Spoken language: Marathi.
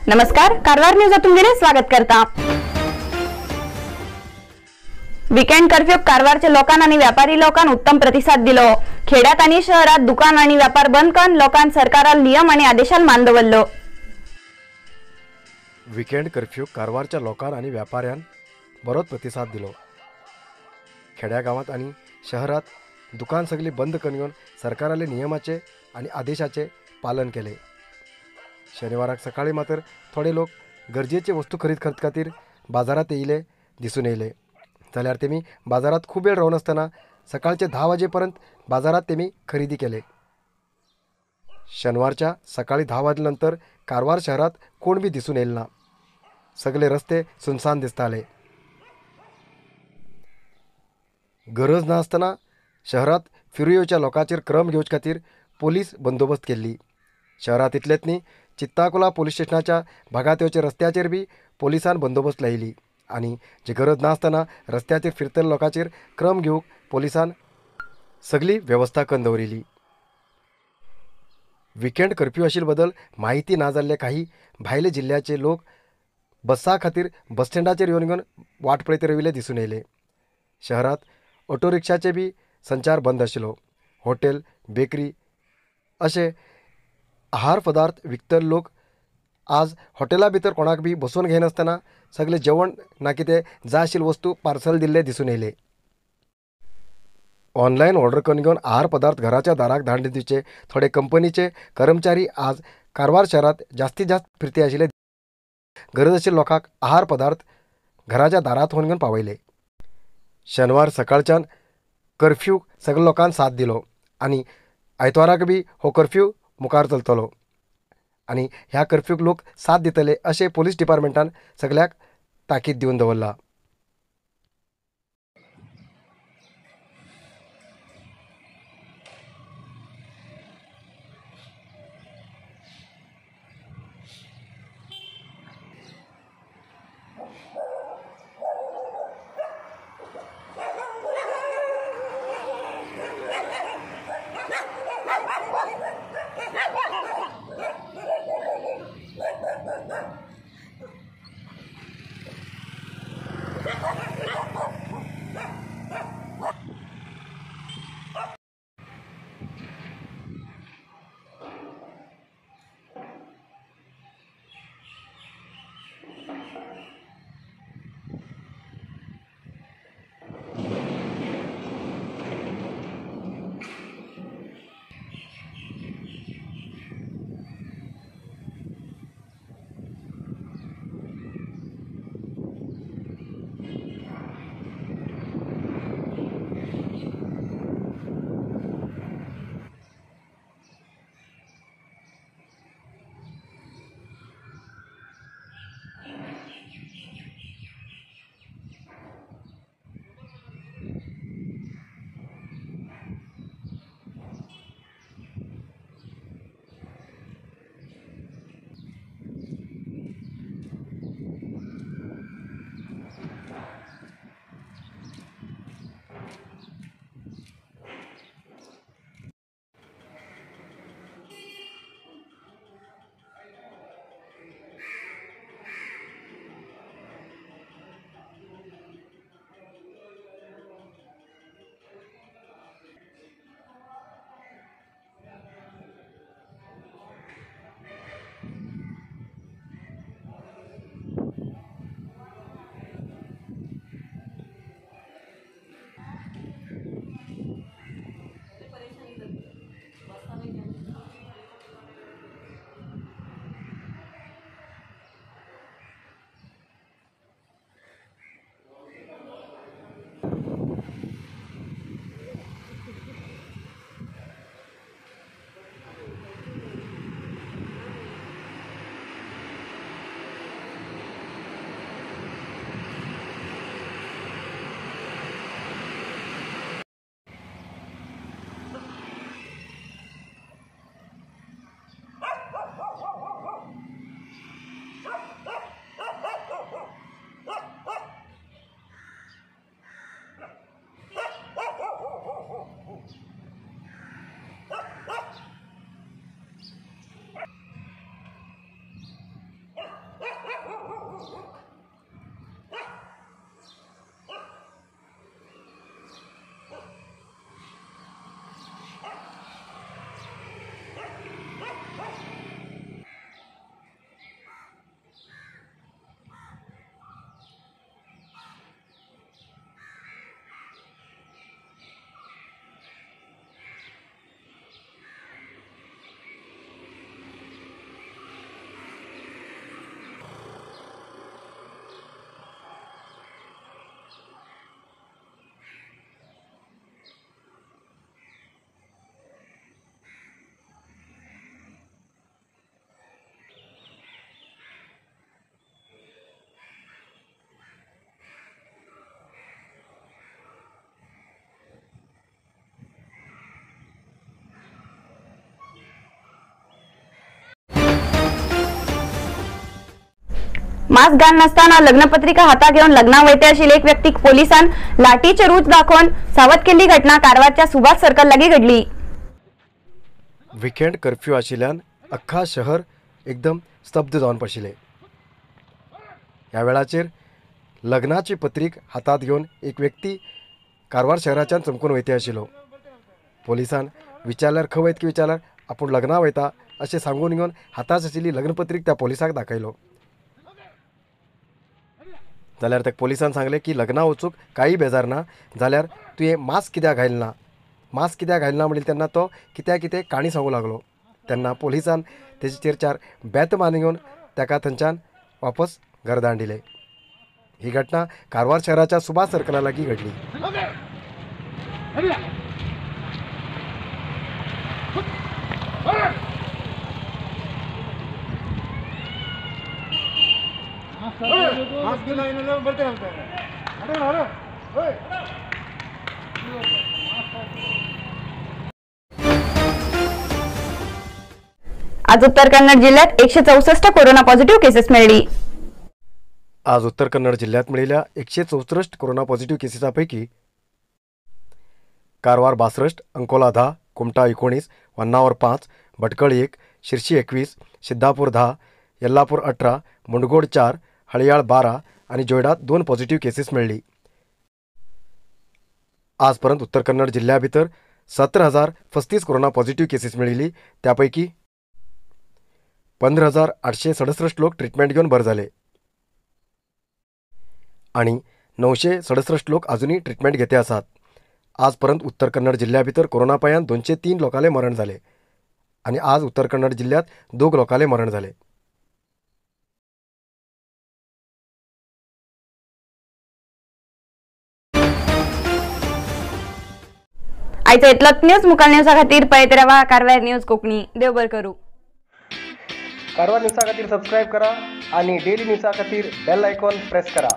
नमस्कार, कारवार न्यूज तुमचे स्वागत करता। वीकेंड कर्फ्यू कारवारच्या लोकांना आणि व्यापारी लोकांना उत्तम प्रतिसाद दिलो। खेड्यात आणि शहरात दुकान आणि व्यापार बंद करून लोकांना सरकाराल नियम आणि आदेशाल मान दवरलो। वीकेंड कर्फ्यू कारवारच्या लोकांना आणि व्यापाऱ्यांना बरोच प्रतिसाद दिलो। खेड्या गावात आणि शहरात दुकान सगळी बंद करून सरकाराले नियमाचे आणि आदेशाचे पालन केले। शनिवाराक सकाळी मात्र थोडे लोक गरजेचे वस्तू खरेदी करत खातीर बाजारात येयले दिसून येयले। जाल्यार तेमी बाजारात खूप वेळ रावन असताना सकाळचे 10 वाजेपर्यंत बाजारात तेमी खरेदी केले। शनिवारच्या सकाळी 10 वाजल्यानंतर कारवार शहरात कोण बी दिसून येईल ना। सगळे रस्ते सुनसान दिसताले। गरज नासतना शहरात फिरू येवच्या लोकांचेर क्रम घेवचे खातीर पोलीस बंदोबस्त केल्ली। शहरात इतलेच न्ही, चित्ताकुला पोलीस स्टेशनाच्या भागात येवच्या रस्त्याचेर बी पोलिसान बंदोबस्त लायली आणि जी गरज नासतना रस्त्याचेर फिरतल्या लोकांचेर क्रम घेवंक पोलिसान सगळी व्यवस्था करून दवरिली। वीकेंड कर्फ्यू आशिल्ले बद्दल माहिती ना जाल्ले काही भायले जिल्ह्याचे लोक बसा खातीर बस स्टँडाचेर येवन वाट पळयत राविल्ले दिसून येयले। शहरात ऑटो रिक्षाचे बी संचार बंद आशिल्लो। हॉटेल, बेकरी अशे आहार पदार्थ विकतले लोक आज हॉटेला भितर कोणाक बी बसोवन घेयनासतना सगळे जेवण ना कितें जाय आशिल्ले वस्तू पार्सल दिल्ले दिसून येयले। ऑनलायन ऑर्डर करून घेवन आहार पदार्थ घराच्या दाराक धाडून दिवचे थोडे कंपनीचे कर्मचारी आज कारवार शहरात जास्तीत जास्त फिरते आशिल्ले। गरज आशिल्ल्या लोकांक आहार पदार्थ घराच्या दारात व्हरून घेवन पावयले। शेनवार सकाळच्यान कर्फ्यू सगळ्या लोकांक साथ दिलो आणि आयतवाराक बी हो कर्फ्यू मुखार चलतलो आणि ह्या कर्फ्यूक लोक साथ दितले अशें पोलीस डिपार्टमेंटान सगळ्याक ताकीद दिवन दवरला। मास्क घाल नसताना लग्नपत्रिका हातात घेऊन लग्ना वयते आशिल्ली एक व्यक्ती पोलिसांन लाठीचे रूच दाखवून सावध केल्ली घटना कारवारच्या सुभाष सर्कल लागीं घडली। विकेंड कर्फ्यू आशिल्ल्यान अख्खा शहर एकदम स्तब्ध जावन पडशिल्लें। ह्या वेळाचेर लग्नाची पत्रीक हातात घेवन एक व्यक्ती कारवार शहराच्यान चमकून वयते आशिल्लो। पोलिसान विचारल्यार खंय वयत की विचारल्यार आपूण लग्ना वयता अशें सांगून घेवन हातांत आशिल्ली लग्नपत्रीक त्या पोलिसाक दाखयलो। जाल्यार त्या पोलिसान सांगलें की लग्ना वचूंक कांय बेजार ना, जाल्यार तुवें मास्क कित्याक घालना, मास्क कित्याक घालना म्हणिल्लें तेन्ना तो कितें काणी सांगूंक लागलो। तेन्ना पोलिसान तेचेर 4 बेत मारून घेवन ताका थंयच्यान वापस घर धाडिलें। ही घटना कारवार शहराच्या सुभाष सर्कला लागीं घडली। आज उत्तर कन्नड जिल्ह्यात 164 कोरोना पॉझिटिव्ह केसेस मिळाली। आज उत्तर कन्नड जिल्ह्यात मिळालेल्या 164 कोरोना पॉझिटिव्ह केसेसांपैकी कारवार 62, अंकोला 10, कुमटा 19, होन्नावर 5, भटकळ 1, शिर्शी 21, सिद्धापूर 10, येल्लापूर 18, मुंडगोड 4, हळयाळ 12 आणि जोयडात 2 पॉझिटिव्ह केसेस मिळली। आजपर्यंत उत्तर कन्नड जिल्ह्या भितर 17,035 कोरोना पॉझिटिव्ह केसेस मिळिल्ली। त्यापैकी 15,867 लोक ट्रीटमेंट घेवन बरे झाले आणि 967 लोक अजूनही ट्रीटमेंट घेते आसात। आजपर्यंत उत्तर कन्नड जिल्ह्या भितर कोरोना पांयान 203 लोकांले मरण झाले आणि आज उत्तर कन्नड जिल्ह्यात 2 लोकांले मरण झाले। आयचो इतलोच न्यूज। मुखाल न्यूजा खातीर पळयत रावा कारवार न्यूज कोंकणी। देव बरें करूं। कारवार न्यूजा खातीर सबस्क्राईब करा आणि डेली न्यूजा खातीर बेल आयकॉन प्रेस करा।